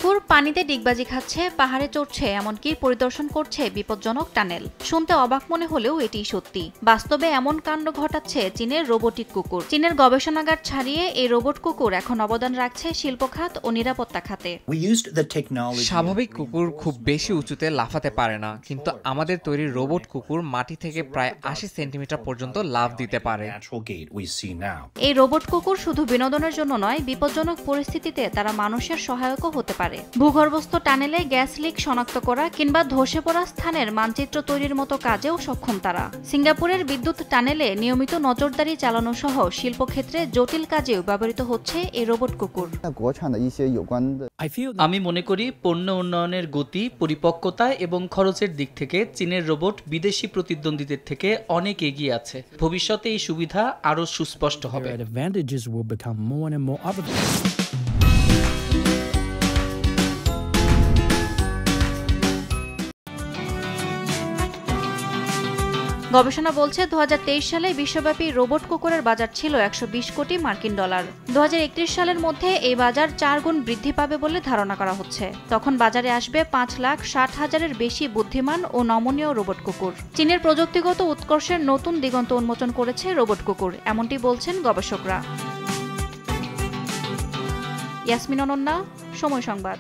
কুকুর পানিতে ডিগবাজি খাচ্ছে, পাহাড়ে চড়ছে, এমনকি পরিদর্শন করছে বিপজ্জনক টানেল। শুনতে অবাক মনে হলেও এটি সত্যি। বাস্তবে এমন কাণ্ড ঘটাচ্ছে চীনের রোবোটিক কুকুর। চীনের গবেষণাগার ছাড়িয়ে এই রোবট কুকুর এখন অবদান রাখছে শিল্প খাত ও নিরাপত্তা খাতে। স্বাভাবিক কুকুর খুব বেশি উঁচুতে লাফাতে পারে না, কিন্তু আমাদের তৈরি রোবট কুকুর মাটি থেকে প্রায় ৮০ সেন্টিমিটার পর্যন্ত লাফ দিতে পারে। এই রোবট কুকুর শুধু বিনোদনের জন্য নয়, বিপজ্জনক পরিস্থিতিতে তারা মানুষের সহায়কও হতে পারে। ভূগর্ভস্থ টানেলে গ্যাস লিক শনাক্ত করা কিংবা ধসে পড়া স্থানের মানচিত্র তৈরির মতো কাজেও সক্ষম তারা। সিঙ্গাপুরের বিদ্যুৎ টানেলে নিয়মিত নজরদারি চালানো সহ শিল্পক্ষেত্রে জটিল কাজেও ব্যবহৃত হচ্ছে এই রোবট কুকুর। আমি মনে করি পণ্য উন্নয়নের গতি, পরিপক্কতা এবং খরচের দিক থেকে চীনের রোবট বিদেশি প্রতিদ্বন্দ্বীদের থেকে অনেক এগিয়ে আছে। ভবিষ্যতে এই সুবিধা আরও সুস্পষ্ট হবে। গবেষণা বলছে ২০২৩ সালে বিশ্বব্যাপী রোবট কুকুরের বাজার ছিল $১২০ কোটি। ২০৩১ সালের মধ্যে এই বাজার ৪ গুণ বৃদ্ধি পাবে বলে ধারণা করা হচ্ছে। তখন বাজারে আসবে ৫,৬০,০০০-এর বেশি বুদ্ধিমান ও নমনীয় রোবট কুকুর। চীনের প্রযুক্তিগত উৎকর্ষের নতুন দিগন্ত উন্মোচন করেছে রোবট কুকুর, এমনটি বলছেন গবেষকরা। ইয়াসমিন অনন্যা, সময় সংবাদ।